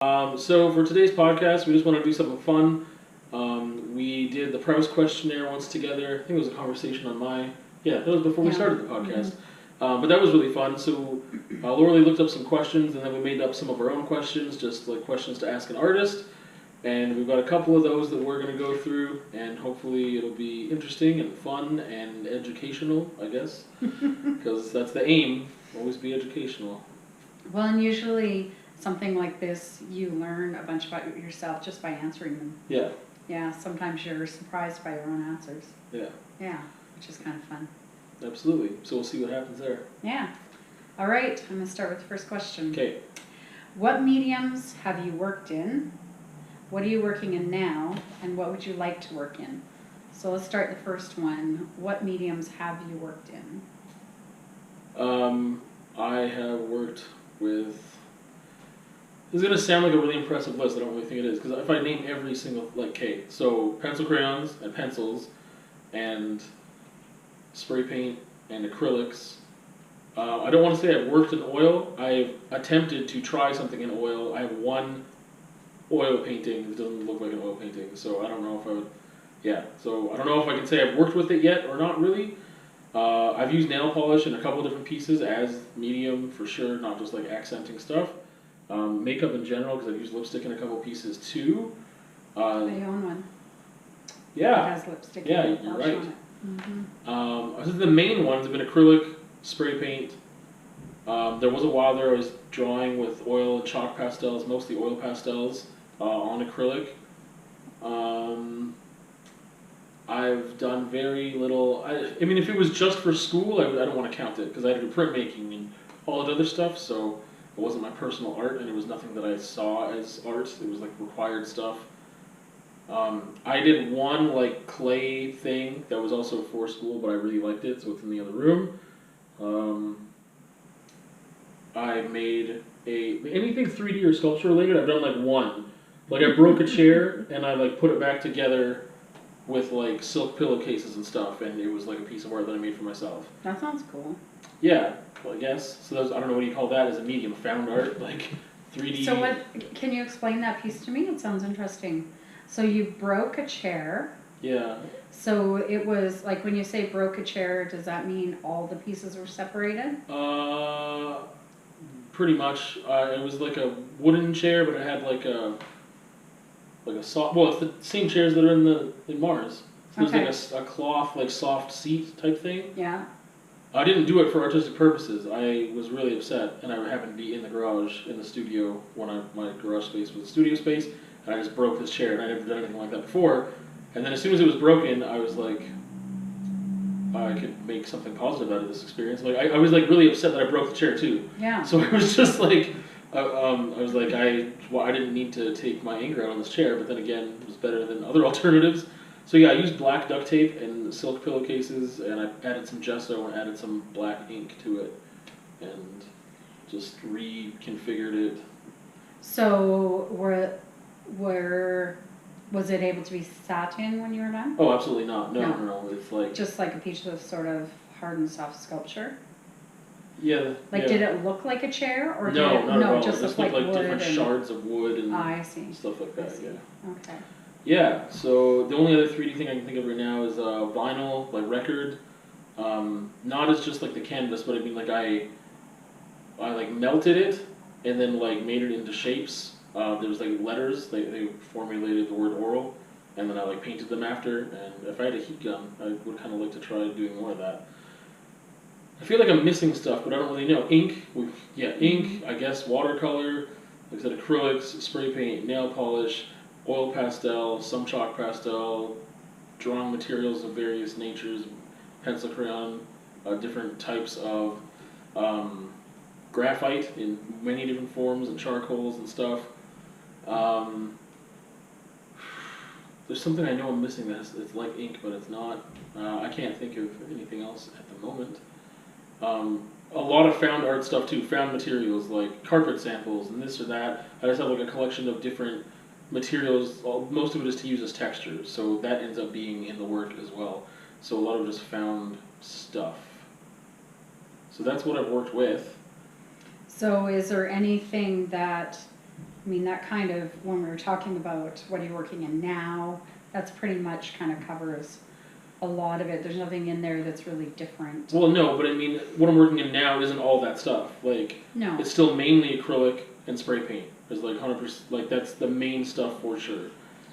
So for today's podcast, we just want to do something fun. We did the Proust questionnaire once together. I think it was a conversation on that was before we started the podcast. But that was really fun. So Laura looked up some questions, and then we made up some of our own questions, just like questions to ask an artist. And we've got a couple of those that we're going to go through, and hopefully it'll be interesting and fun and educational, I guess, because that's the aim, always be educational. Well, and usually something like this, you learn a bunch about yourself just by answering them. Yeah. Yeah, sometimes you're surprised by your own answers. Yeah. Yeah, which is kind of fun. Absolutely. So we'll see what happens there. Yeah. All right, I'm going to start with the first question. Okay. What mediums have you worked in? What are you working in now? And what would you like to work in? So let's start the first one. What mediums have you worked in? I have worked with... This is going to sound like a really impressive list. I don't really think it is. Because if I name every single... so pencil crayons and pencils and spray paint and acrylics. I don't want to say I've worked in oil. I've attempted to try something in oil. I have one oil painting that doesn't look like an oil painting. So I don't know if I would... Yeah. So I don't know if I can say I've worked with it yet or not really. I've used nail polish in a couple different pieces as medium for sure, not just like accenting stuff. Makeup in general, because I've used lipstick in a couple pieces too. I own one. Yeah. It has lipstick. Yeah, and you're polish right. on it. I think the main ones have been acrylic, spray paint. There was a while there I was drawing with oil and chalk pastels, mostly oil pastels, on acrylic. I've done very little. I mean, if it was just for school, I don't want to count it because I had to do printmaking and all that other stuff. So it wasn't my personal art, and it was nothing that I saw as art. It was like required stuff. I did one like clay thing that was also for school, but I really liked it, so it's in the other room. I made anything 3D or sculpture related. I've done like one. Like I broke a chair and I like put it back together with like silk pillowcases and stuff, and it was like a piece of art that I made for myself. That sounds cool. Yeah, well, I guess. So I don't know what you call that as a medium, found art, like 3D. So can you explain that piece to me? It sounds interesting. So you broke a chair. Yeah. So it was like when you say broke a chair, does that mean all the pieces were separated? Pretty much. It was like a wooden chair, but it had like a soft. Well, it's the same chairs that are in Mars. So Okay. it was like a cloth, like soft seat type thing. Yeah. I didn't do it for artistic purposes. I was really upset, and I happened to be in the garage in the studio when my garage space was a studio space, and I just broke this chair, and I'd never done anything like that before. And then as soon as it was broken, I was like, I could make something positive out of this experience. Like I was like really upset that I broke the chair too. Yeah. So I was just like, I was like, I didn't need to take my anger out on this chair, but then again, it was better than other alternatives. So yeah, I used black duct tape and silk pillowcases, and I added some gesso and added some black ink to it, and just reconfigured it. So was it able to be sat in when you were done? Oh, absolutely not. No. It's like just like a piece of sort of hard and soft sculpture. Yeah. Like, yeah. Did it look like a chair, or No, did it not at all. just It look like looked wood different and shards of wood and I see. stuff like that. Yeah. Okay. Yeah. So the only other 3D thing I can think of right now is vinyl, like record. Not as just like the canvas, but I mean like I like melted it and then like made it into shapes. There was like letters. They formulated the word oral, and then I like painted them after. And if I had a heat gun, I would kind of like to try doing more of that. I feel like I'm missing stuff, but I don't really know. Ink, ink, I guess, watercolor, like I said, acrylics, spray paint, nail polish, oil pastel, some chalk pastel, drawing materials of various natures, pencil crayon, different types of graphite in many different forms, and charcoals and stuff. There's something I know I'm missing that it's like ink, but it's not. I can't think of anything else at the moment. A lot of found art stuff too, found materials like carpet samples and this or that. I just have like a collection of different materials. Most of it is to use as textures, so that ends up being in the work as well. So a lot of just found stuff. So that's what I've worked with. So is there anything that I mean, that kind of, when we were talking about what are you working in now, that's pretty much kind of covers a lot of it. There's nothing in there that's really different. Well, no, but I mean, what I'm working in now isn't all that stuff. Like, No. it's still mainly acrylic and spray paint. It's like 100%, like that's the main stuff for sure.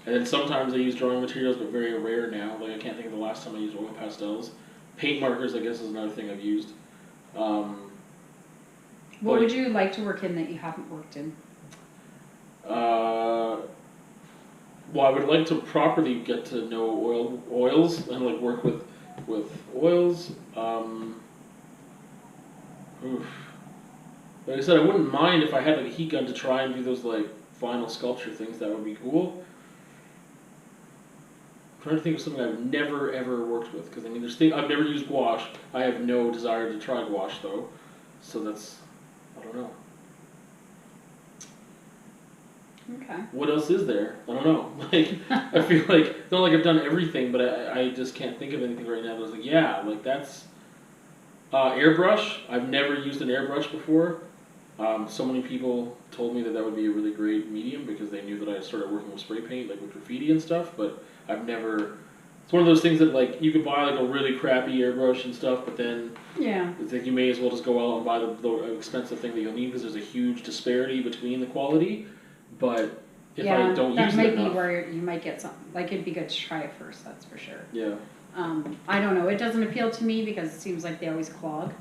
And then sometimes I use drawing materials, but very rare now. Like I can't think of the last time I used oil pastels. Paint markers, I guess, is another thing I've used. What would you like to work in that you haven't worked in? Well, I would like to properly get to know oils and like work with oils. Oof. Like I said, I wouldn't mind if I had like a heat gun to try and do those like final sculpture things. That would be cool. I'm trying to think of something I've never ever worked with, because I mean, I've never used gouache. I have no desire to try gouache though, so that's, I don't know. Okay. What else is there? I don't know. Like, I feel like, it's not like I've done everything, but I just can't think of anything right now that I was like, yeah, like that's, airbrush. I've never used an airbrush before. So many people told me that that would be a really great medium because they knew that I started working with spray paint, like with graffiti and stuff, but I've never, it's one of those things that like, you could buy like a really crappy airbrush and stuff, but then Yeah. it's like you may as well just go out and buy the expensive thing that you'll need because there's a huge disparity between the quality. But if I don't use it that might enough, be where you might get something. Like, it'd be good to try it first, that's for sure. yeah. I don't know. It doesn't appeal to me because it seems like they always clog.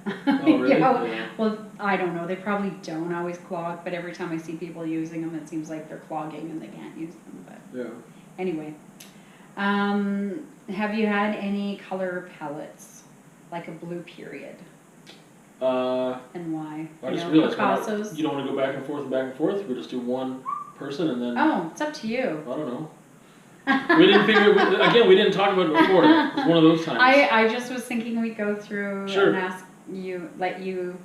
Oh, really? Yeah. Well, I don't know. They probably don't always clog, but every time I see people using them, it seems like they're clogging and they can't use them. But Yeah. anyway, have you had any color palettes, like a blue period, and why? I just know, realized Picasso's. you don't want to go back and forth and back and forth. We just do one person and then. Oh, it's up to you. I don't know. We didn't figure. We didn't talk about it before. It was one of those times. I just was thinking we'd go through Sure. and let you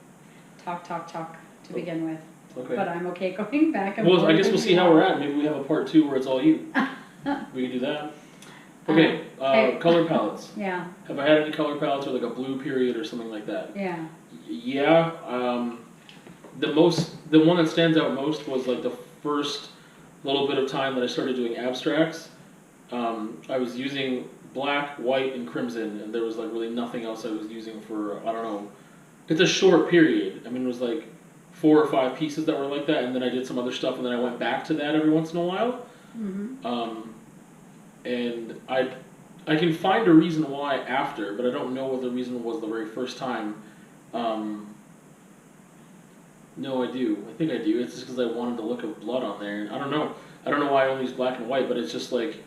talk to begin with. Okay. But I'm okay going back and Well, forth. I guess we'll see how we're at. Maybe we have a part 2 where it's all you. We can do that. Okay. Okay. Color palettes. Yeah. Have I had any color palettes or like a blue period or something like that? Yeah. Yeah. The one that stands out most was like the first little bit of time that I started doing abstracts. I was using black, white, and crimson, and there was like really nothing else I was using for, I don't know. It's a short period. I mean, it was like 4 or 5 pieces that were like that, and then I did some other stuff, and then I went back to that every once in a while. Mm-hmm. And I can find a reason why after, but I don't know what the reason was the very first time. No, I do. I think I do. It's just because I wanted the look of blood on there. I don't know. I don't know why I only use black and white, but it's just like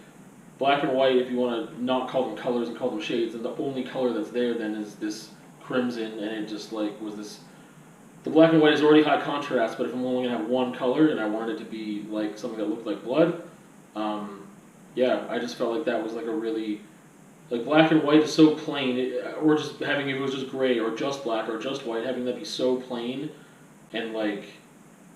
black and white, if you want to not call them colors and call them shades, and the only color that's there then is this crimson, and it just like was this. The black and white is already high contrast, but if I'm only going to have one color and I wanted it to be like something that looked like blood, yeah, I just felt like that was like a really, like black and white is so plain, or just having, if it was just gray or just black or just white, having that be so plain and like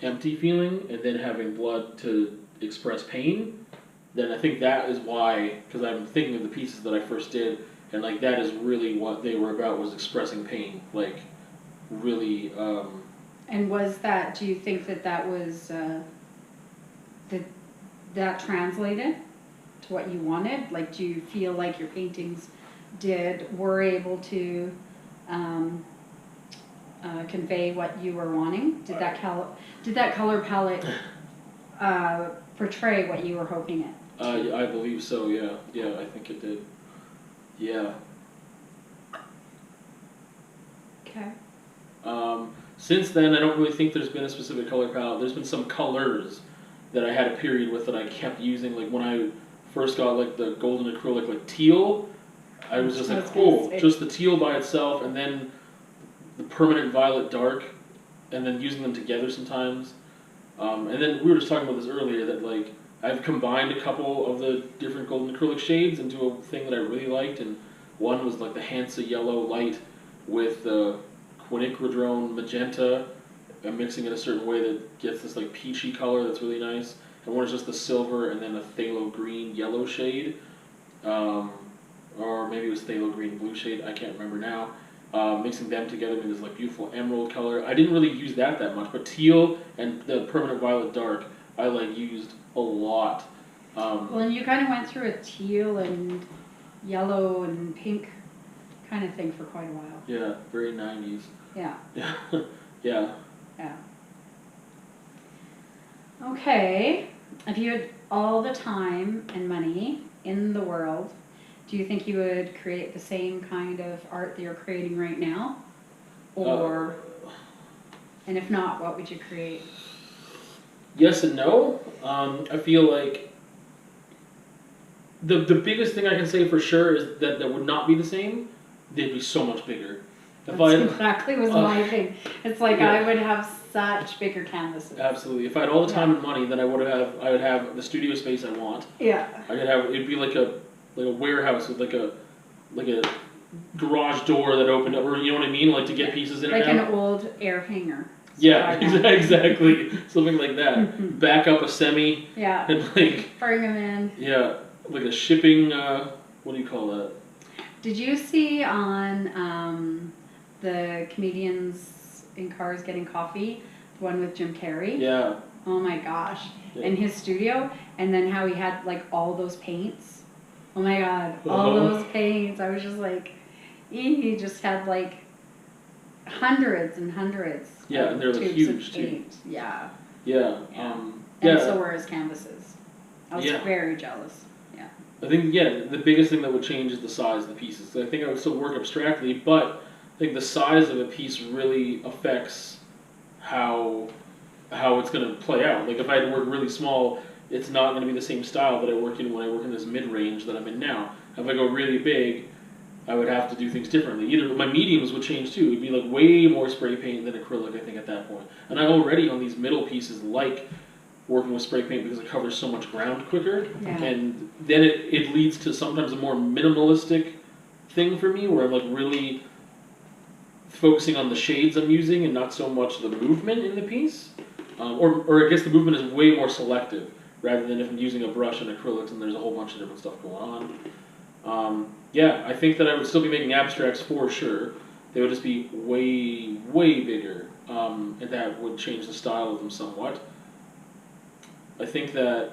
empty feeling, and then having blood to express pain, then I think that is why, because I'm thinking of the pieces that I first did, and like that is really what they were about, was expressing pain, like really. And was that, do you think that was, did that translated to what you wanted? Like, do you feel like your paintings were able to convey what you were wanting? Did that color palette portray what you were hoping it? I believe so. Yeah, yeah, I think it did. Yeah. Okay. Since then, I don't really think there's been a specific color palette. There's been some colors that I had a period with that I kept using. Like when I first got like the golden acrylic, like teal, I was just like, oh, just the teal by itself, and then the permanent violet dark, and then using them together sometimes. And then we were just talking about this earlier, that like I've combined a couple of the different golden acrylic shades into a thing that I really liked, and one was like the Hansa yellow light with the quinacridone magenta, and mixing it a certain way that gets this like peachy color that's really nice. And one is just the silver and then a phthalo green yellow shade, or maybe it was phthalo green blue shade, I can't remember now. mixing them together with this like beautiful emerald color. I didn't really use that much, but teal and the permanent violet dark I like used a lot. Well, and you kind of went through a teal and yellow and pink kind of thing for quite a while. Yeah, very 90s. Yeah. Yeah. Yeah. Yeah. Okay. If you had all the time and money in the world, do you think you would create the same kind of art that you're creating right now? Or, and if not, what would you create? Yes and no. I feel like the biggest thing I can say for sure is that would not be the same. They'd be so much bigger. That's exactly was my thing. It's like yeah. I would have such bigger canvases. Absolutely. If I had all the time and money, then I would have the studio space I want. Yeah. I could have it'd be like a warehouse with like a garage door that opened up, or you know what I mean, like to get pieces in like and out. An old air hanger. Yeah, exactly. Something like that. Back up a semi. Yeah. And like bring them in. Yeah, like a shipping. What do you call that? Did you see on the Comedians in Cars Getting Coffee, the one with Jim Carrey? Yeah. Oh my gosh. Yeah. In his studio, and then how he had like all those paints. Oh my god, all those paints. I was just like, he just had like hundreds and hundreds. Yeah, and they're like huge too. Yeah. Yeah. Yeah. Yeah. And so were his canvases. I was very jealous. Yeah. I think the biggest thing that would change is the size of the pieces. I think I would still work abstractly, but I think the size of a piece really affects how it's going to play out. Like if I had to work really small, it's not going to be the same style that I work in when I work in this mid-range that I'm in now. If I go really big, I would have to do things differently. Either my mediums would change too. It'd be like way more spray paint than acrylic, I think, at that point. And I already on these middle pieces like working with spray paint because it covers so much ground quicker. Yeah. And then it leads to sometimes a more minimalistic thing for me where I'm like really focusing on the shades I'm using and not so much the movement in the piece. Or I guess the movement is way more selective rather than if I'm using a brush and acrylics and there's a whole bunch of different stuff going on. Yeah, I think that I would still be making abstracts for sure. They would just be way, way bigger, and that would change the style of them somewhat. I think that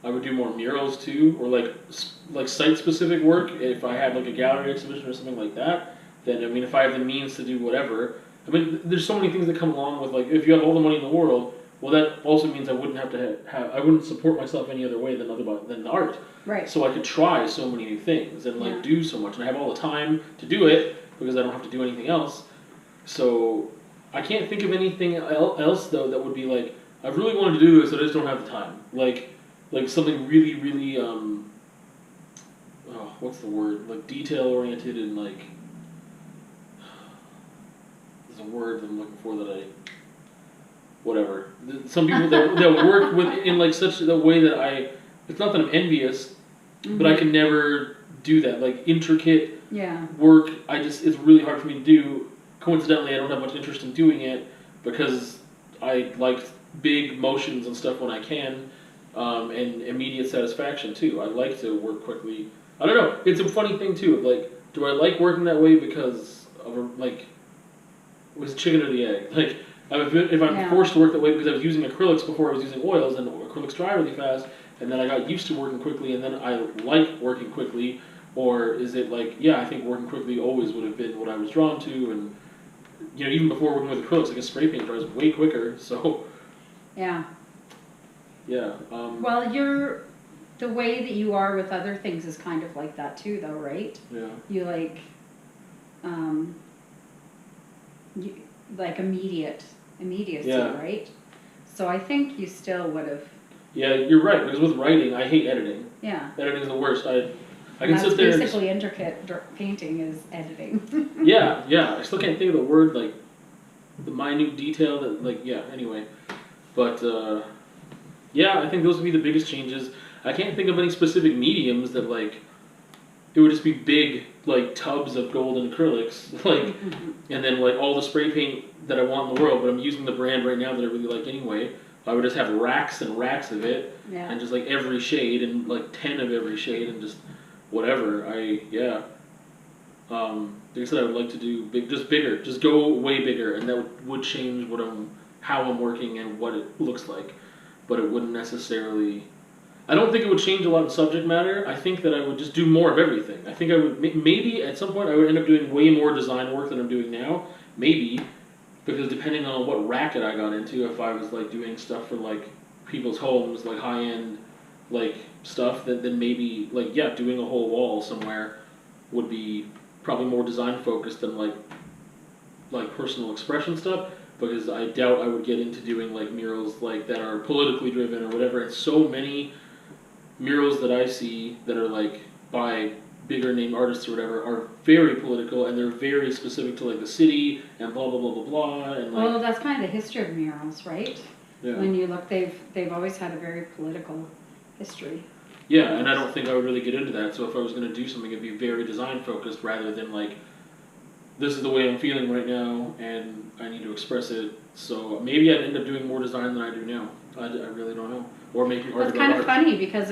I would do more murals too, or like site-specific work. If I had like a gallery exhibition or something like that, then I mean, if I have the means to do whatever, I mean, there's so many things that come along with like if you have all the money in the world. Well, that also means I wouldn't have to I wouldn't support myself any other way than the art. Right. So I could try so many new things and like do so much, and I have all the time to do it because I don't have to do anything else. So I can't think of anything else though that would be like I really wanted to do this, but I just don't have the time. Like something really, really what's the word? Like detail oriented and like there's a word that I'm looking for that I. Whatever. Some people that work with in like such a way that it's not that I'm envious, but I can never do that. Like intricate work, it's really hard for me to do. Coincidentally, I don't have much interest in doing it because I like big motions and stuff when I can, and immediate satisfaction too. I like to work quickly. I don't know. It's a funny thing too. Like, do I like working that way because of like, was it chicken or the egg? Like. If I'm forced to work that way because I was using acrylics before I was using oils, and acrylics dry really fast, and then I got used to working quickly, and then I like working quickly, or is it like, I think working quickly always would have been what I was drawn to, and even before working with acrylics, like a spray paint dries way quicker, so. Yeah. Yeah. Well, the way that you are with other things is kind of like that too, though, right? Yeah. You like, immediacy, right? So I think you still would have. Yeah, you're right. Because with writing, I hate editing. Yeah. Editing is the worst. I can sit there. Basically, intricate painting is editing. Yeah. I still can't think of the word like the minute detail that like anyway, but I think those would be the biggest changes. I can't think of any specific mediums that like it would just be big like tubs of golden acrylics like and then like all the spray paint that I want in the world, but I'm using the brand right now that I really like anyway. I would just have racks and racks of it and just like every shade and like 10 of every shade and just whatever. Like I said, I would like to do just bigger, just go way bigger, and that would change how I'm working and what it looks like, but it wouldn't necessarily. I don't think it would change a lot of subject matter. I think that I would just do more of everything. I think I would maybe at some point I would end up doing way more design work than I'm doing now. Maybe because depending on what racket I got into, if I was like doing stuff for like people's homes, like high end like stuff, then maybe like yeah, doing a whole wall somewhere would be probably more design focused than like personal expression stuff. Because I doubt I would get into doing like murals like that are politically driven or whatever. And so many murals that I see that are like by bigger name artists or whatever are very political and they're very specific to like the city and blah blah blah blah blah and like. Well, that's kind of the history of murals, right? Yeah. When you look, they've always had a very political history. Yeah, and I don't think I would really get into that. So if I was going to do something, it'd be very design focused rather than like, this is the way I'm feeling right now and I need to express it. So maybe I'd end up doing more design than I do now. I really don't know. Or making art. That's kind of funny because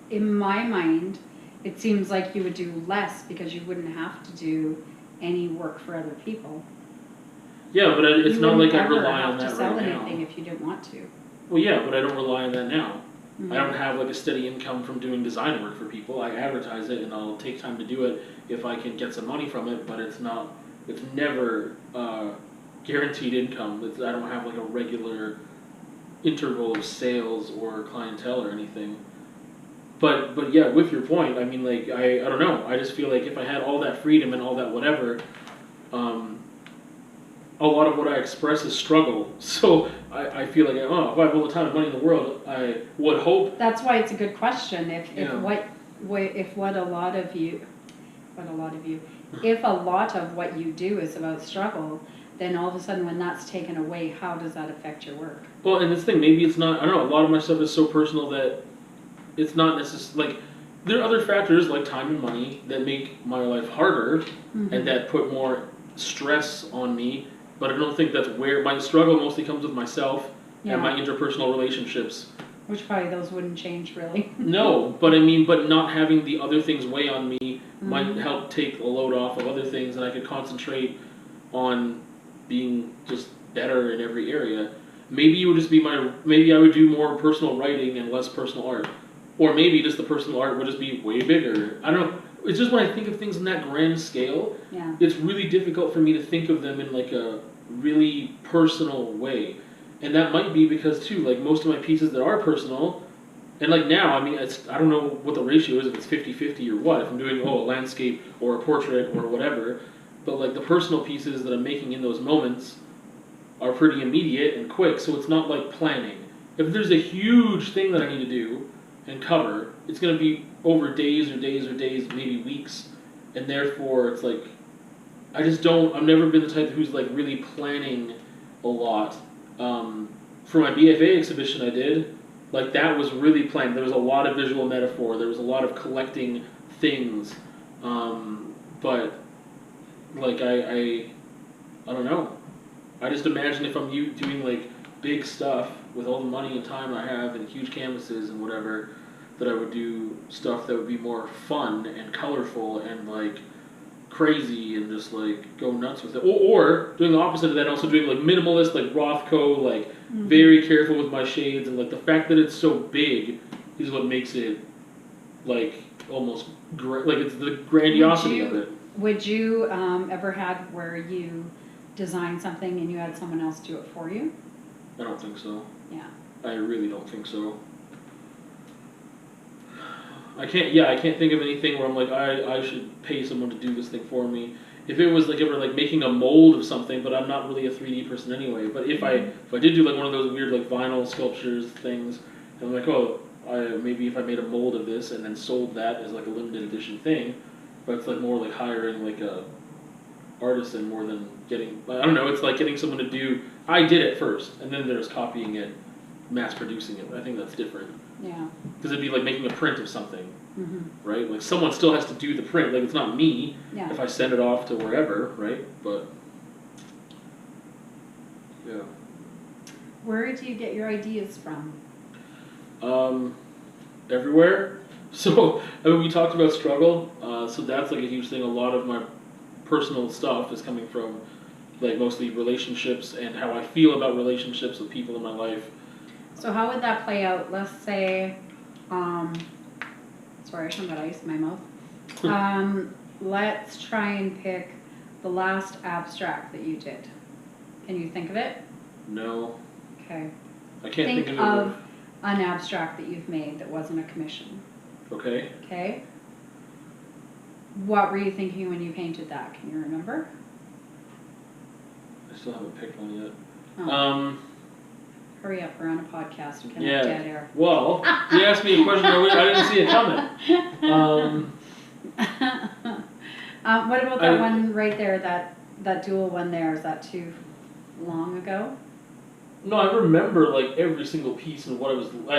in my mind, it seems like you would do less because you wouldn't have to do any work for other people. Yeah, but it's not like I rely on you wouldn't ever have that to sell right anything now. if you didn't want to. Well, yeah, but I don't rely on that now. Mm-hmm. I don't have like a steady income from doing design work for people. I advertise it and I'll take time to do it if I can get some money from it, but it's never guaranteed income. I don't have like a regular interval of sales or clientele or anything. But yeah, with your point, I mean, like I don't know. I just feel like if I had all that freedom and all that whatever, a lot of what I express is struggle. So I feel like if I have all the time and money in the world, I would hope. That's why it's a good question. If a lot of what you do is about struggle, then all of a sudden when that's taken away, how does that affect your work? Well, and this thing, maybe it's not. I don't know. A lot of my stuff is so personal that it's not necessarily like. There are other factors like time and money that make my life harder and that put more stress on me. But I don't think that's where my struggle mostly comes with myself and my interpersonal relationships. Which probably those wouldn't change really. No, but I mean, but not having the other things weigh on me might help take a load off of other things, and I could concentrate on being just better in every area. Maybe it would just be maybe I would do more personal writing and less personal art. Or maybe just the personal art would just be way bigger. I don't know. It's just when I think of things in that grand scale, it's really difficult for me to think of them in like a really personal way. And that might be because too, like most of my pieces that are personal, and like now, I mean, I don't know what the ratio is, if it's 50-50 or what, if I'm doing, a landscape or a portrait or whatever, but like the personal pieces that I'm making in those moments are pretty immediate and quick, so it's not like planning. If there's a huge thing that I need to do and cover, it's going to be over days or days or days, maybe weeks, and therefore it's like, I've never been the type who's like really planning a lot. For my BFA exhibition I did, like that was really planned. There was a lot of visual metaphor, there was a lot of collecting things, but like I don't know. I just imagine if I'm doing like big stuff with all the money and time I have and huge canvases and whatever, that I would do stuff that would be more fun and colorful and like crazy and just like go nuts with it. Or doing the opposite of that, also doing like minimalist, like Rothko, like very careful with my shades, and like the fact that it's so big is what makes it like almost like it's the grandiosity of it. Would you ever had where you designed something and you had someone else do it for you? I don't think so. Yeah. I really don't think so. I can't think of anything where I'm like, I should pay someone to do this thing for me. If it was like ever like making a mold of something, but I'm not really a 3D person anyway. But if I did do like one of those weird like vinyl sculptures things, and I'm like, maybe if I made a mold of this and then sold that as like a limited edition thing, but it's like more like hiring like a artisan more than getting, I don't know, it's like getting someone to do, I did it first, and then there's copying it, mass producing it. I think that's different. Yeah. Because it'd be like making a print of something, right? Like someone still has to do the print. Like it's not me if I send it off to wherever, right? But yeah. Where do you get your ideas from? Everywhere. So I mean, we talked about struggle. So that's like a huge thing. A lot of my personal stuff is coming from like mostly relationships and how I feel about relationships with people in my life. So how would that play out? Let's say, sorry, I just got ice in my mouth. Let's try and pick the last abstract that you did. Can you think of it? No. Okay. I can't think of of an abstract that you've made that wasn't a commission. Okay. Okay. What were you thinking when you painted that? Can you remember? I still haven't picked one yet. Oh. Hurry up, we're on a podcast. We can't have dead air. Well, you asked me a question, I didn't see it coming. What about that one right there, that dual one there? Is that too long ago? No, I remember like every single piece and I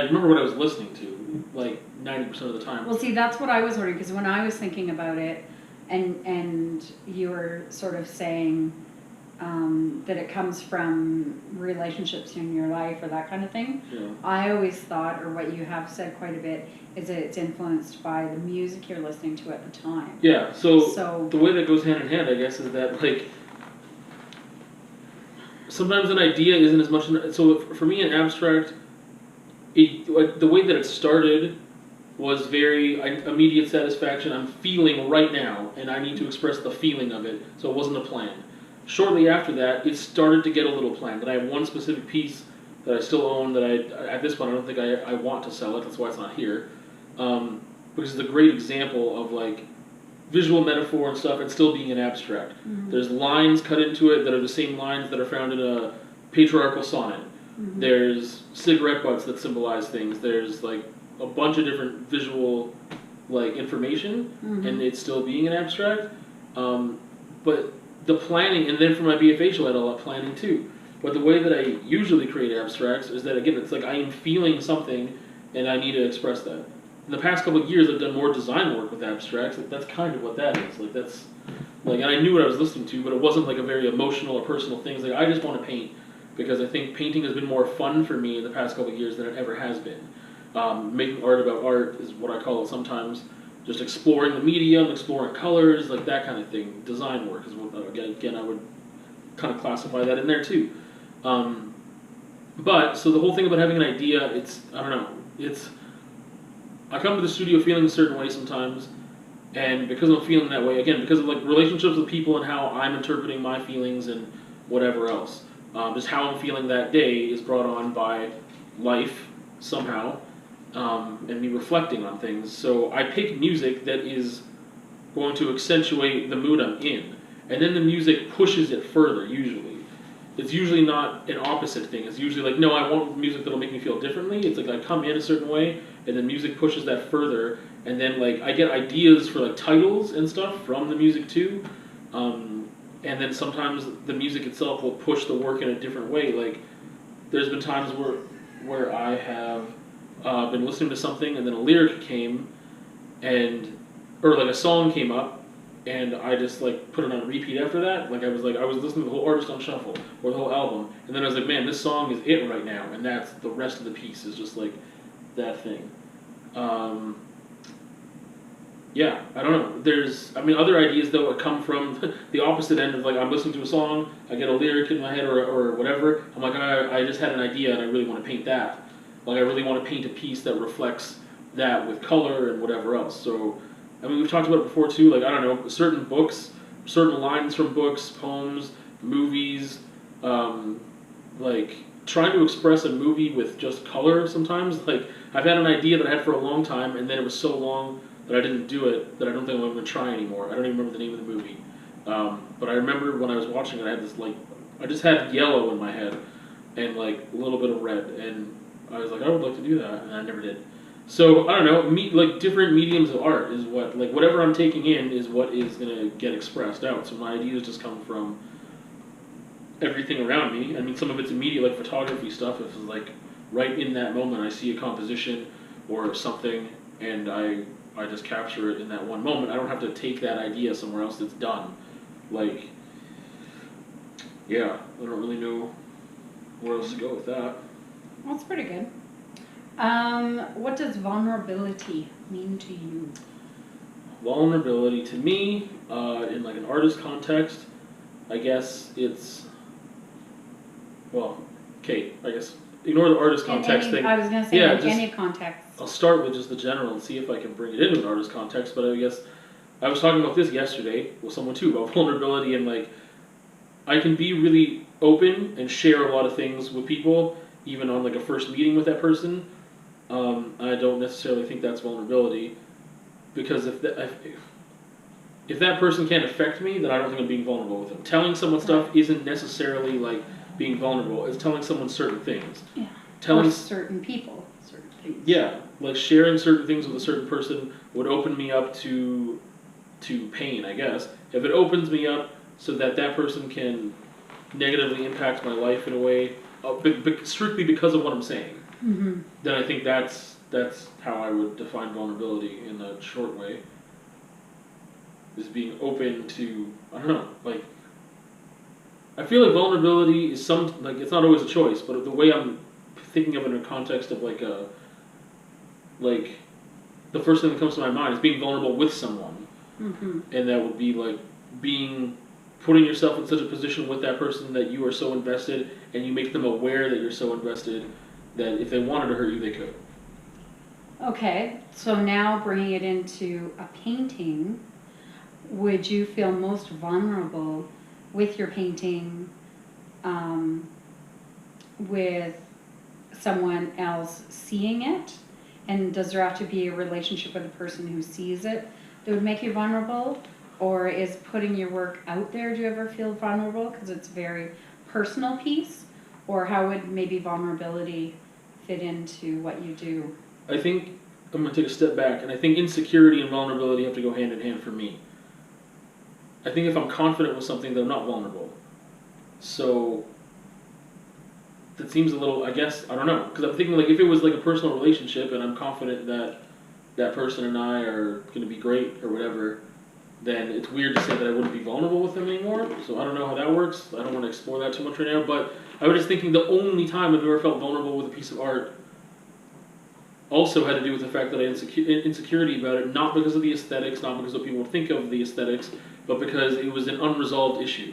remember what I was listening to, like 90% of the time. Well, see, that's what I was wondering, because when I was thinking about it, and you were sort of saying that it comes from relationships in your life or that kind of thing, yeah. I always thought, or what you have said quite a bit, is that it's influenced by the music you're listening to at the time. Yeah, so the way that goes hand in hand, I guess, is that like sometimes an idea isn't as much. So for me, an abstract, the way that it started was very immediate satisfaction. I'm feeling right now, and I need to express the feeling of it. So it wasn't a plan. Shortly after that, it started to get a little planned. And I have one specific piece that I still own that at this point I don't think I want to sell it. That's why it's not here. Because it's a great example of like visual metaphor and stuff and still being an abstract. Mm-hmm. There's lines cut into it that are the same lines that are found in a patriarchal sonnet. Mm-hmm. There's cigarette butts that symbolize things. There's like a bunch of different visual like information, mm-hmm. and it's still being an abstract. But the planning, and then for my BFA show I had a lot of planning too. But the way that I usually create abstracts is that, again, it's like I am feeling something and I need to express that. In the past couple of years, I've done more design work with abstracts. Like, that's kind of what that is. Like, that's like, and I knew what I was listening to, but it wasn't like a very emotional or personal thing. It's like, I just want to paint because I think painting has been more fun for me in the past couple of years than it ever has been. Making art about art is what I call it sometimes. Just exploring the medium, exploring colors, like that kind of thing. Design work is what, again, I would kind of classify that in there too. But, so the whole thing about having an idea, I don't know, I come to the studio feeling a certain way sometimes, and because I'm feeling that way, again, because of like relationships with people and how I'm interpreting my feelings and whatever else, just how I'm feeling that day is brought on by life somehow, and me reflecting on things. So I pick music that is going to accentuate the mood I'm in, and then the music pushes it further, usually. It's usually not an opposite thing. It's usually like, no, I want music that'll make me feel differently. It's like I come in a certain way, and then music pushes that further, and then like I get ideas for like titles and stuff from the music too. And then sometimes the music itself will push the work in a different way. Like there's been times where I have been listening to something, and then a lyric came, or like a song came up, and I just like put it on repeat after that. Like I was listening to the whole artist on shuffle or the whole album, and then I was like, man, this song is it right now, and that's the rest of the piece is just like that thing. Yeah, I don't know. There's, other ideas though would come from the opposite end of like I'm listening to a song, I get a lyric in my head or whatever. I'm like, I just had an idea and I really want to paint that. Like I really want to paint a piece that reflects that with color and whatever else. So. We've talked about it before too, like, I don't know, certain books, certain lines from books, poems, movies, like, trying to express a movie with just color sometimes, like, I've had an idea that I had for a long time, and then it was so long that I didn't do it, that I don't think I'm going to try anymore. I don't even remember the name of the movie. But I remember when I was watching it, I had this, like, I just had yellow in my head, and, like, a little bit of red, and I was like, I would like to do that, and I never did. So, I don't know, like different mediums of art is what, like whatever I'm taking in is what is going to get expressed out. So my ideas just come from everything around me. Some of it's immediate, like photography stuff. If it's like right in that moment I see a composition or something and I just capture it in that one moment. I don't have to take that idea somewhere else that's done. Like, yeah, I don't really know where else to go with that. Well, that's pretty good. What does vulnerability mean to you? vulnerability to me, in like an artist context, I guess it's, well, Kate, I guess, ignore the artist context thing. I was going to say, Yeah, in just- any context. I'll start with just the general and see if I can bring it into an artist context, but I guess I was talking about this yesterday with someone too, about vulnerability, and like, I can be really open and share a lot of things with people, even on like a first meeting with that person. I don't necessarily think that's vulnerability, because if that person can't affect me, then I don't think I'm being vulnerable with them. Telling someone stuff isn't necessarily like being vulnerable. It's telling someone certain things. Yeah. Telling or certain people, certain things. Yeah, like sharing certain things with a certain person would open me up to pain, I guess. If it opens me up so that that person can negatively impact my life in a way, strictly because of what I'm saying, Mm-hmm. then I think that's how I would define vulnerability in a short way. Is being open to, I don't know, like, I feel like vulnerability is like, it's not always a choice, but the way I'm thinking of it in a context of like the first thing that comes to my mind is being vulnerable with someone. Mm-hmm. And that would be like putting yourself in such a position with that person that you are so invested, and you make them aware that you're so invested that if they wanted to hurt you, they could. Okay, so now bringing it into a painting, would you feel most vulnerable with your painting with someone else seeing it? And does there have to be a relationship with the person who sees it that would make you vulnerable? Or is putting your work out there, do you ever feel vulnerable because it's a very personal piece? Or how would maybe vulnerability fit into what you do? I think I'm going to take a step back, and I think insecurity and vulnerability have to go hand in hand for me. I think if I'm confident with something, then I'm not vulnerable. So that seems a little, I guess, I don't know. Because I'm thinking, like, if it was like a personal relationship and I'm confident that that person and I are going to be great or whatever, then it's weird to say that I wouldn't be vulnerable with them anymore. So I don't know how that works. I don't want to explore that too much right now. But I was just thinking the only time I've ever felt vulnerable with a piece of art also had to do with the fact that I had insecurity about it, not because of the aesthetics, not because of what people would think of the aesthetics, but because it was an unresolved issue.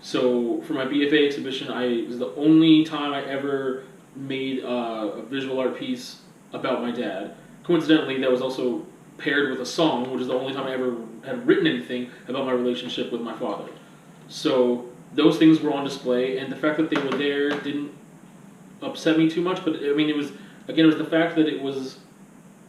So for my BFA exhibition, it was the only time I ever made a visual art piece about my dad. Coincidentally, that was also paired with a song, which is the only time I ever had written anything about my relationship with my father. So those things were on display, and the fact that they were there didn't upset me too much, but I mean, it was the fact that it was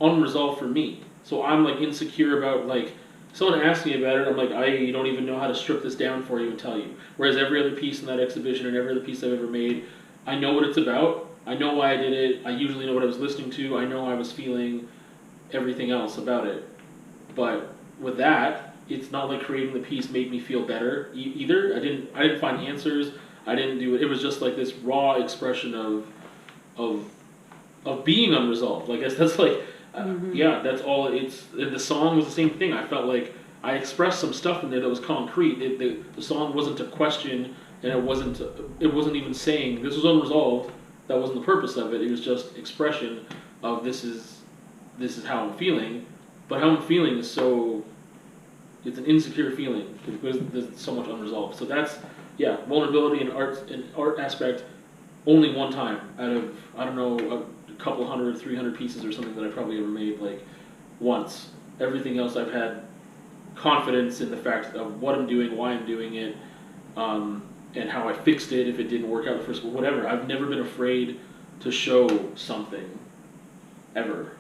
unresolved for me. So I'm like insecure about, like, someone asked me about it, I'm like, I don't even know how to strip this down for you and tell you. Whereas every other piece in that exhibition and every other piece I've ever made, I know what it's about, I know why I did it, I usually know what I was listening to, I know I was feeling everything else about it. But with that, it's not like creating the piece made me feel better either. I didn't find answers, I didn't do it. It was just like this raw expression of being unresolved. I guess that's like, yeah, that's all. The song was the same thing. I felt like I expressed some stuff in there that was concrete. The song wasn't a question, and it wasn't even saying this was unresolved. That wasn't the purpose of it. It was just expression of this is how I'm feeling. But how I'm feeling is it's an insecure feeling because there's so much unresolved. So that's, yeah, vulnerability in art aspect. Only one time out of, I don't know, a couple 100, 300 pieces or something that I probably ever made, like, once. Everything else I've had confidence in the fact of what I'm doing, why I'm doing it, and how I fixed it if it didn't work out the first, whatever. I've never been afraid to show something, ever.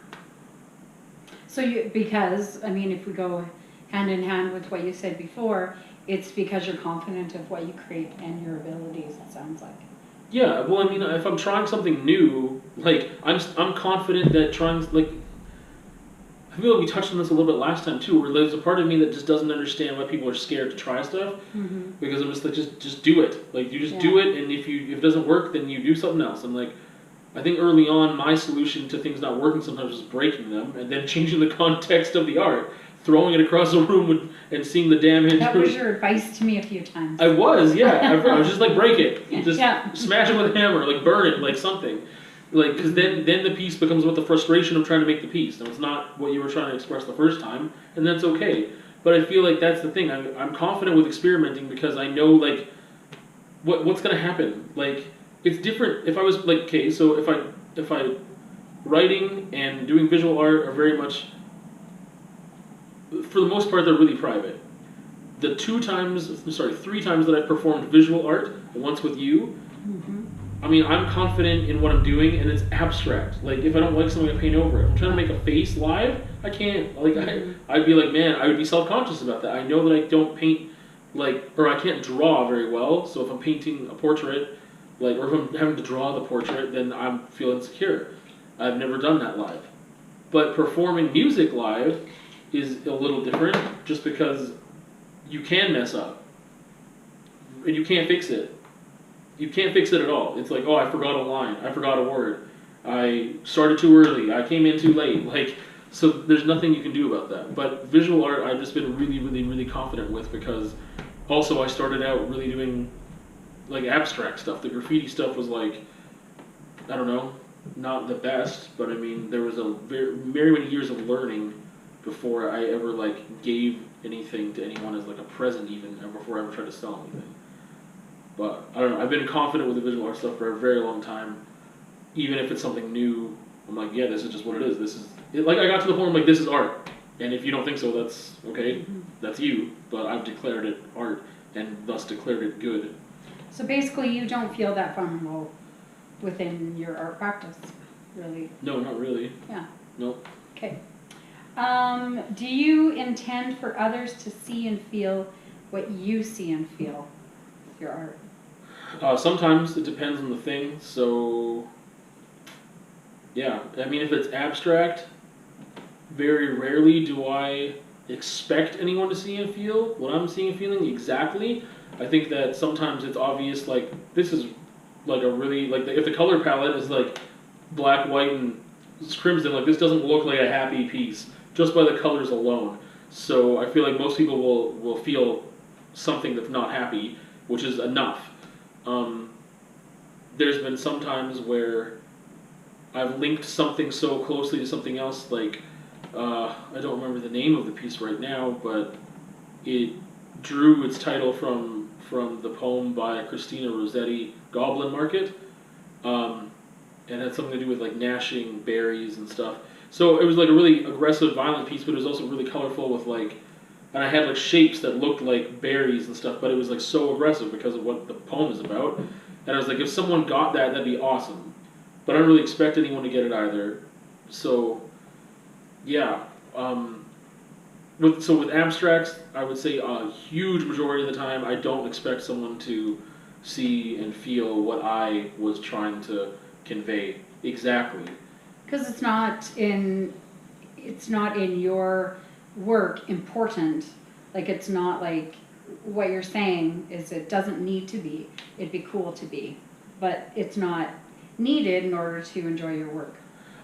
So because, I mean, if we go hand in hand with what you said before, it's because you're confident of what you create and your abilities, it sounds like. Yeah, well, I mean, if I'm trying something new, like, I'm confident that like, I feel like we touched on this a little bit last time too, where there's a part of me that just doesn't understand why people are scared to try stuff, because I'm just like, just do it. Like, you just do it, and if it doesn't work, then you do something else. And like, I think early on, my solution to things not working sometimes was breaking them, and then changing the context of the art, throwing it across the room and seeing the damage. That was your advice to me a few times. I was just like, break it. Just smash it with a hammer, like burn it, like something. Like, because then the piece becomes about the frustration of trying to make the piece. Now, it's not what you were trying to express the first time, and that's okay. But I feel like that's the thing. I'm confident with experimenting because I know, like, what's going to happen. Like, it's different. If I was, like, okay, so if I writing and doing visual art are very much, for the most part, they're really private. The 3 times that I've performed visual art, once with you, I mean, I'm confident in what I'm doing, and it's abstract. Like, if I don't like something, I paint over it. If I'm trying to make a face live, I can't. Like, I'd be like, man, I would be self-conscious about that. I know that I don't paint, like, or I can't draw very well, so if I'm painting a portrait, like, or if I'm having to draw the portrait, then I feel insecure. I've never done that live. But performing music live is a little different, just because you can mess up, and you can't fix it. You can't fix it at all. It's like, oh, I forgot a line. I forgot a word. I started too early. I came in too late. Like, so there's nothing you can do about that. But visual art, I've just been really, really, really confident with because also I started out really doing like abstract stuff. The graffiti stuff was like, I don't know, not the best, but I mean, there was a very many years of learning before I ever like gave anything to anyone as like a present even, and before I ever tried to sell anything. But I don't know. I've been confident with the visual art stuff for a very long time. Even if it's something new, I'm like, yeah, this is just what it is. This is it, like I got to the point where I'm like, this is art. And if you don't think so, that's okay. That's you. But I've declared it art, and thus declared it good. So basically, you don't feel that vulnerable within your art practice, really? No, not really. Yeah. Nope. Okay. Do you intend for others to see and feel what you see and feel with your art? Sometimes it depends on the thing. So, yeah. I mean, if it's abstract, very rarely do I expect anyone to see and feel what I'm seeing and feeling exactly. I think that sometimes it's obvious, like, this is like a really, like, if the color palette is like black, white, and crimson, like, this doesn't look like a happy piece just by the colors alone. So I feel like most people will feel something that's not happy, which is enough. There's been some times where I've linked something so closely to something else, like, I don't remember the name of the piece right now, but it drew its title from the poem by Christina Rossetti, Goblin Market, and had something to do with like gnashing berries and stuff. So it was like a really aggressive, violent piece, but it was also really colorful with like, and I had like shapes that looked like berries and stuff, but it was like so aggressive because of what the poem is about. And I was like, if someone got that, that'd be awesome. But I don't really expect anyone to get it either. So, yeah. With abstracts, I would say a huge majority of the time, I don't expect someone to see and feel what I was trying to convey exactly. Because it's not in your work important. Like, it's not like what you're saying is it doesn't need to be. It'd be cool to be, but it's not needed in order to enjoy your work.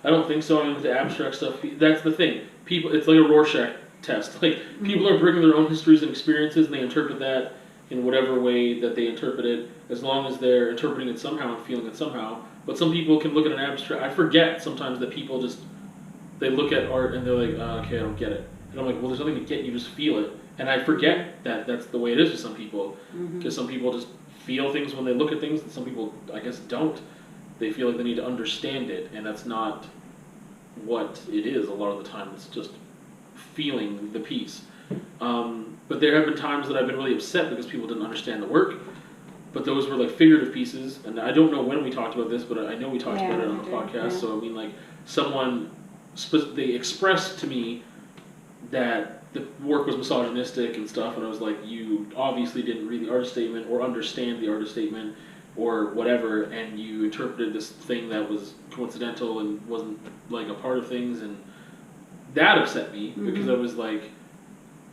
I don't think so. I mean, with the abstract stuff, that's the thing. People, it's like a Rorschach test. Like, people are bringing their own histories and experiences, and they interpret that in whatever way that they interpret it, as long as they're interpreting it somehow and feeling it somehow. But some people can look at an abstract. I forget sometimes that people just, they look at art and they're like, okay, I don't get it. And I'm like, well, there's nothing to get, you just feel it. And I forget that that's the way it is with some people. Because some people just feel things when they look at things, and some people, I guess, don't. They feel like they need to understand it, and that's not what it is a lot of the time. It's just feeling the piece. But there have been times that I've been really upset because people didn't understand the work. But those were like figurative pieces, and I don't know when we talked about this, but I know we talked about it on the podcast. Yeah. So I mean, like, someone they expressed to me that the work was misogynistic and stuff, and I was like, you obviously didn't read the artist statement or understand the artist statement or whatever, and you interpreted this thing that was coincidental and wasn't like a part of things, and that upset me because I was like,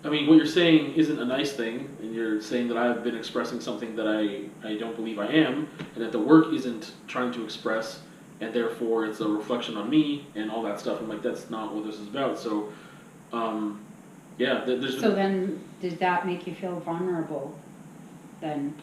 I mean, what you're saying isn't a nice thing, and you're saying that I've been expressing something that I don't believe I am, and that the work isn't trying to express, and therefore it's a reflection on me, and all that stuff. I'm like, that's not what this is about. So, yeah. So then, did that make you feel vulnerable, then?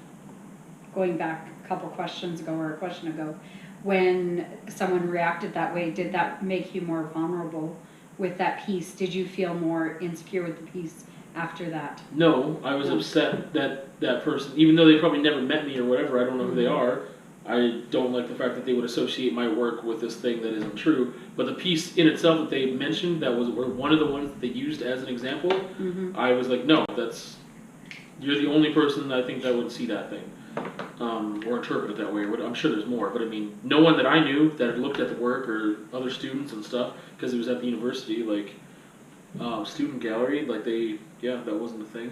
Going back a couple questions ago, or a question ago, when someone reacted that way, did that make you more vulnerable with that piece? Did you feel more insecure with the piece after that? No, I was upset that that person, even though they probably never met me or whatever, I don't know who they are. I don't like the fact that they would associate my work with this thing that isn't true. But the piece in itself that they mentioned, that was one of the ones that they used as an example, I was like, no, you're the only person I think that would see that thing. Or interpret it that way. I'm sure there's more, but I mean, no one that I knew that had looked at the work, or other students and stuff, because it was at the university, like, student gallery, like that wasn't a thing.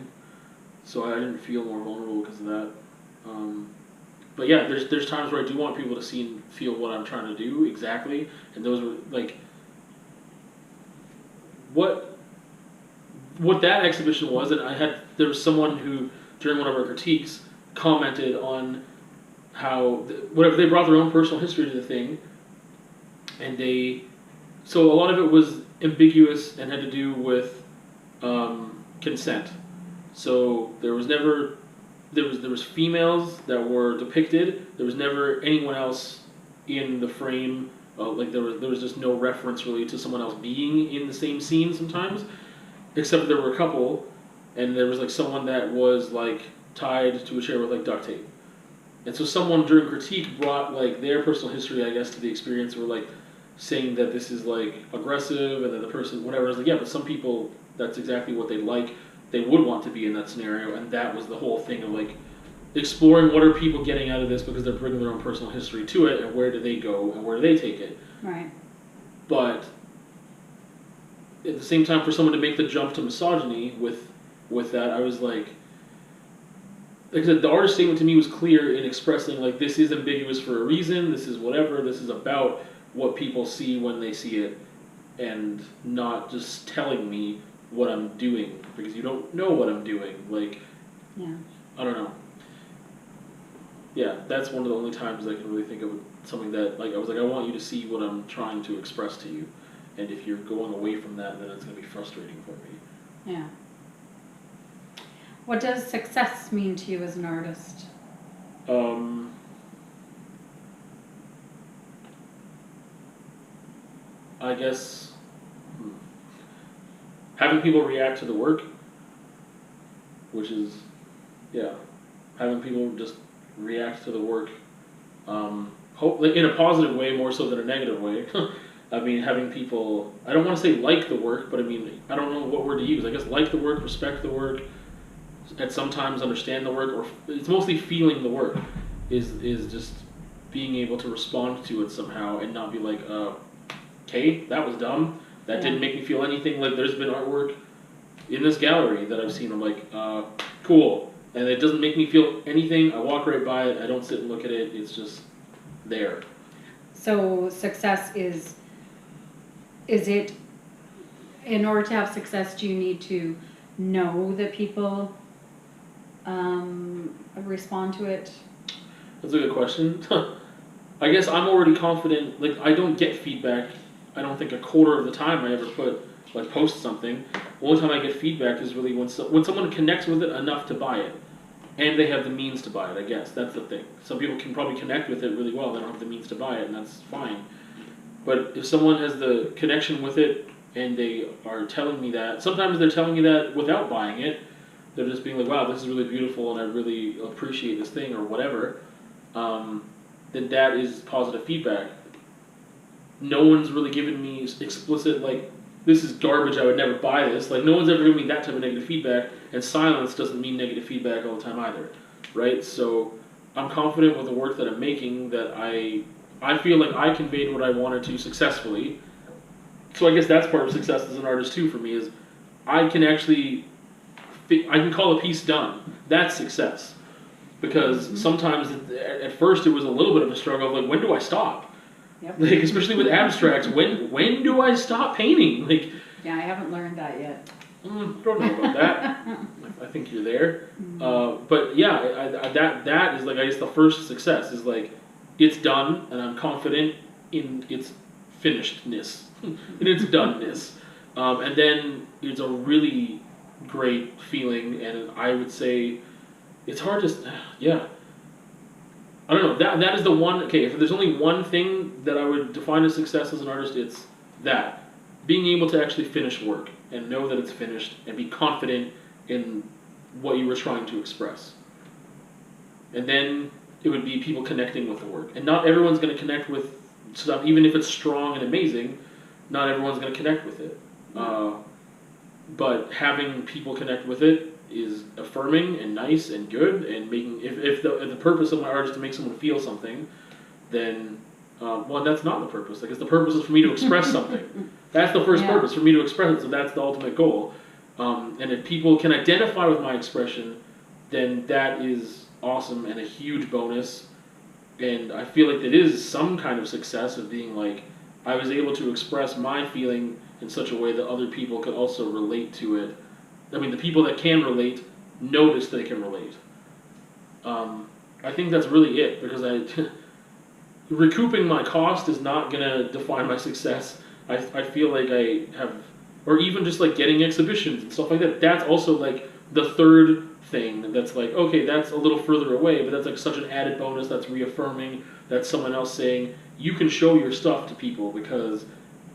So I didn't feel more vulnerable because of that. But yeah, there's times where I do want people to see and feel what I'm trying to do exactly, and those were like, what that exhibition was, and there was someone who, during one of our critiques, commented on how whatever they brought their own personal history to the thing, and so a lot of it was ambiguous and had to do with consent. So there was females that were depicted. There was never anyone else in the frame. Like there was just no reference really to someone else being in the same scene sometimes, except that there were a couple, and there was like someone that was like tied to a chair with like duct tape. And so someone during critique brought like their personal history, I guess, to the experience, were like saying that this is like aggressive, and that the person, whatever, is like, yeah, but some people, that's exactly what they like. They would want to be in that scenario, and that was the whole thing of like exploring what are people getting out of this, because they're bringing their own personal history to it, and where do they go and where do they take it. Right. But at the same time, for someone to make the jump to misogyny with that, I was like I said, the artist statement to me was clear in expressing like, this is ambiguous for a reason, this is whatever, this is about what people see when they see it, and not just telling me what I'm doing, because you don't know what I'm doing. Like, yeah. I don't know. Yeah, that's one of the only times I can really think of something that, like, I was like, I want you to see what I'm trying to express to you, and if you're going away from that, then it's going to be frustrating for me. Yeah. What does success mean to you as an artist? I guess having people react to the work, which is, yeah, having people just react to the work, in a positive way more so than a negative way. I mean, having people, I don't want to say like the work, but I mean, I don't know what word to use. I guess like the work, respect the work, and sometimes understand the work, or it's mostly feeling the work, is just being able to respond to it somehow and not be like, okay, that was dumb. That didn't make me feel anything. Like, there's been artwork in this gallery that I've seen. I'm like, cool. And it doesn't make me feel anything. I walk right by it. I don't sit and look at it. It's just there. So success is it, in order to have success, do you need to know that people respond to it? That's a good question. I guess I'm already confident. Like, I don't get feedback. I don't think a quarter of the time I ever post something. The only time I get feedback is really when someone connects with it enough to buy it, and they have the means to buy it. I guess that's the thing. Some people can probably connect with it really well. They don't have the means to buy it, and that's fine. But if someone has the connection with it and they are telling me that, sometimes they're telling me that without buying it. They're just being like, "Wow, this is really beautiful, and I really appreciate this thing," or whatever. Then that is positive feedback. No one's really given me explicit, like, this is garbage, I would never buy this. Like, no one's ever given me that type of negative feedback, and silence doesn't mean negative feedback all the time either, right? So I'm confident with the work that I'm making that I feel like I conveyed what I wanted to successfully. So I guess that's part of success as an artist too for me, is I can call a piece done. That's success. Because sometimes at first it was a little bit of a struggle of like, when do I stop? Yep. Like, especially with abstracts, when do I stop painting? Like, yeah, I haven't learned that yet. Don't know about that. I think you're there. But yeah, that is like, I guess the first success is like, it's done, and I'm confident in its finishedness, in its doneness. And then it's a really great feeling, and I would say it's hard to, yeah. I don't know. That is the one. Okay, if there's only one thing that I would define as success as an artist, it's that being able to actually finish work and know that it's finished and be confident in what you were trying to express. And then it would be people connecting with the work. And not everyone's going to connect with stuff, even if it's strong and amazing. Not everyone's going to connect with it. But having people connect with it is affirming and nice and good, and making if the purpose of my art is to make someone feel something, then well, that's not the purpose. Like, the purpose is for me to express something. That's the first purpose, for me to express it. So that's the ultimate goal. And if people can identify with my expression, then that is awesome and a huge bonus. And I feel like it is some kind of success of being like, I was able to express my feeling in such a way that other people could also relate to it. I mean, the people that can relate notice they can relate. I think that's really it, because recouping my cost is not going to define my success. I feel like I have, or even just like getting exhibitions and stuff like that, that's also like the third thing that's like, okay, that's a little further away, but that's like such an added bonus, that's reaffirming, that's someone else saying, you can show your stuff to people because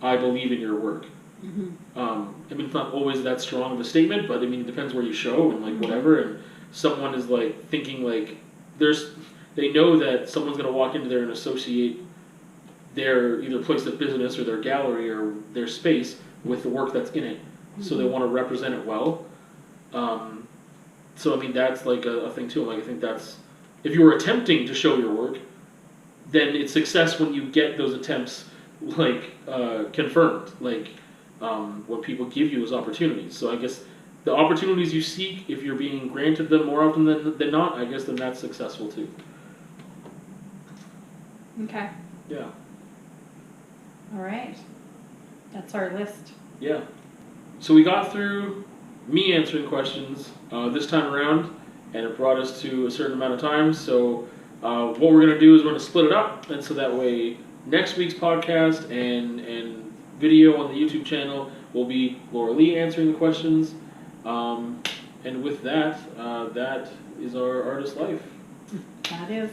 I believe in your work. I mean, it's not always that strong of a statement, but I mean, it depends where you show and like whatever, and someone is like thinking like, they know that someone's going to walk into there and associate their either place of business or their gallery or their space with the work that's in it. So they want to represent it well. So I mean, that's like a thing too. Like, I think that's, if you were attempting to show your work, then it's success when you get those attempts like confirmed. Like when people give you those opportunities. So I guess the opportunities you seek, if you're being granted them more often than not, I guess then that's successful too. Okay. Yeah. All right. That's our list. Yeah. So we got through me answering questions this time around, and it brought us to a certain amount of time. So what we're going to do is we're going to split it up, and so that way next week's podcast and video on the YouTube channel will be Laura Lee answering the questions. And with that, that is our artist life. That is.